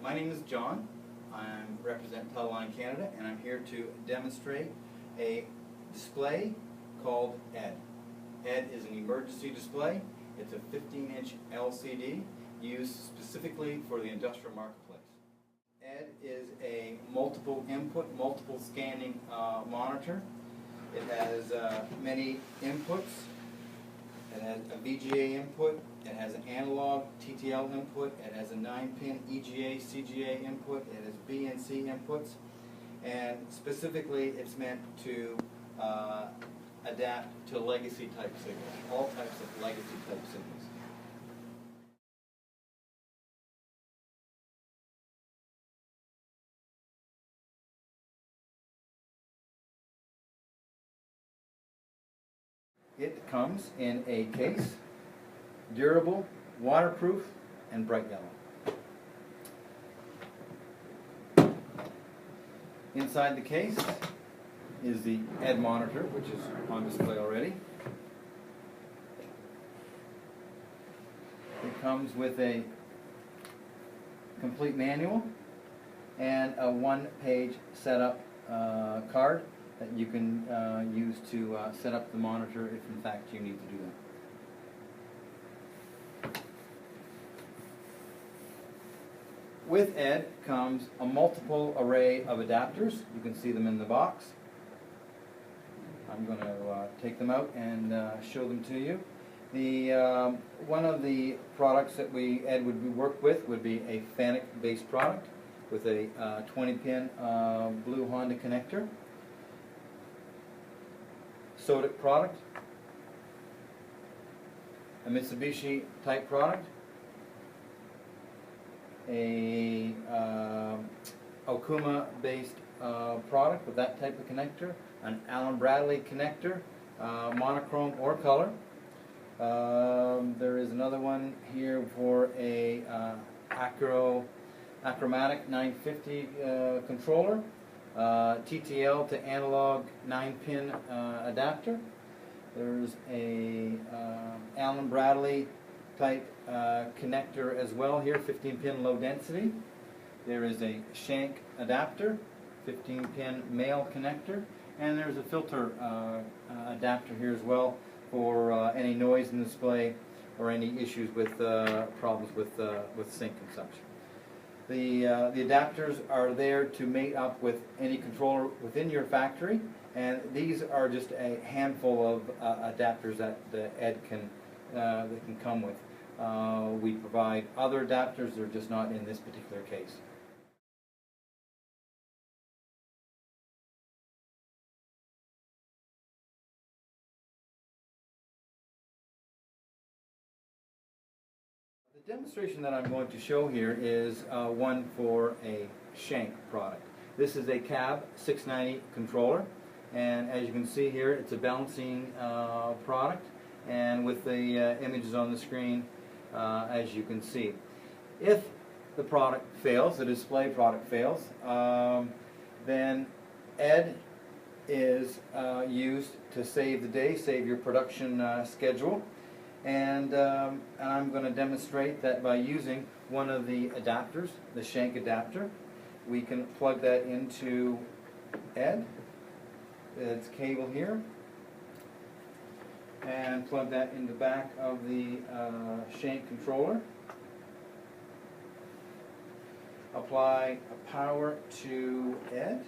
My name is John. I represent Teleline Canada, and I'm here to demonstrate a display called ED. ED is an emergency display. It's a 15-inch LCD used specifically for the industrial marketplace. ED is a multiple input, multiple scanning monitor. It has many inputs. It has a VGA input, it has an analog TTL input, it has a 9-pin EGA, CGA input, it has B and C inputs, and specifically it's meant to adapt to legacy type signals, all types of legacy type signals. It comes in a case, durable, waterproof, and bright yellow. Inside the case is the ED monitor, which is on display already. It comes with a complete manual and a one-page setup card that you can use to set up the monitor if in fact you need to do that. With ED comes a multiple array of adapters. You can see them in the box. I'm going to take them out and show them to you. The one of the products that ED would work with would be a FANUC-based product with a 20-pin blue Honda connector. SODIC product, a Mitsubishi type product, a Okuma based product with that type of connector, an Allen Bradley connector, monochrome or color. There is another one here for a Achromatic 950 controller. TTL to analog 9-pin adapter. There's a Allen Bradley type connector as well here, 15-pin low density. There is a Shank adapter, 15-pin male connector, and there's a filter adapter here as well for any noise in the display or any issues with problems with sync and such. The adapters are there to mate up with any controller within your factory, and these are just a handful of adapters that the ED can come with. We provide other adapters, they're just not in this particular case. The demonstration that I'm going to show here is one for a Shank product. This is a CAB 690 controller, and as you can see here, it's a balancing product, and with the images on the screen, as you can see. If the product fails, the display product fails, then ED is used to save the day, save your production schedule. And I'm going to demonstrate that by using one of the adapters, the Shank adapter. We can plug that into ED, its cable here, and plug that in the back of the Shank controller. Apply a power to ED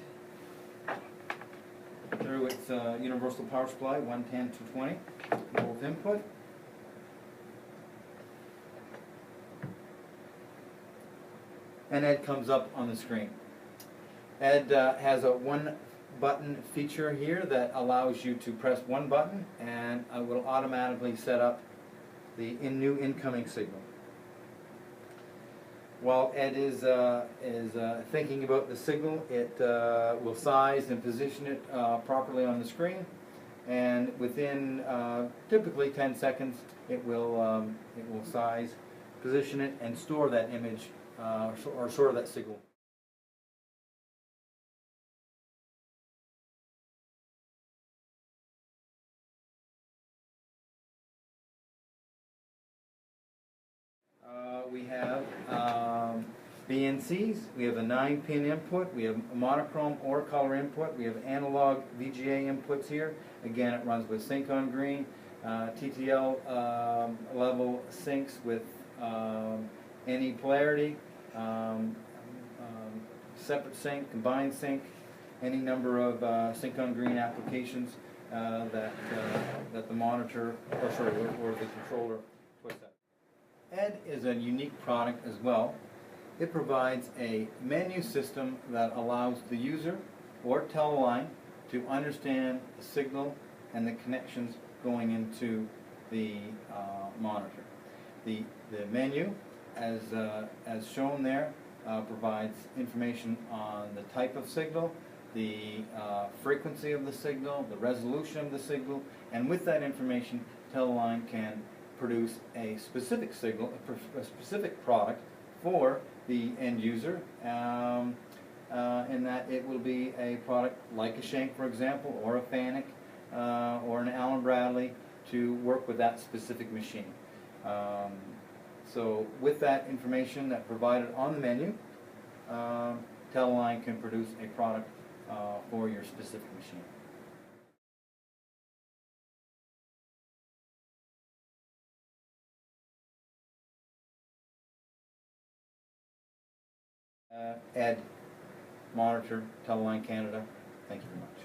through its universal power supply, 110 to 20 volt input. And ED comes up on the screen. ED has a one-button feature here that allows you to press one button and it will automatically set up the new incoming signal. While ED is thinking about the signal, it will size and position it properly on the screen, and within typically 10 seconds it will size, position it, and store that image or store that signal. We have BNCs, we have a 9-pin input, we have monochrome or color input, we have analog VGA inputs here. Again, it runs with sync on green. TTL level syncs with any polarity, separate sync, combined sync, any number of sync on green applications that the monitor, or the controller puts out. ED is a unique product as well. It provides a menu system that allows the user or teleline to understand the signal and the connections going into the monitor. The menu, as shown there, provides information on the type of signal, the frequency of the signal, the resolution of the signal, and with that information, teleline can produce a specific signal, a specific product for the end user, in that it will be a product like a Schenck, for example, or a Fanuc, or an Allen Bradley to work with that specific machine. So with that information that provided on the menu, teleline can produce a product for your specific machine. ED, Monitor, Teleline Canada. Thank you very much.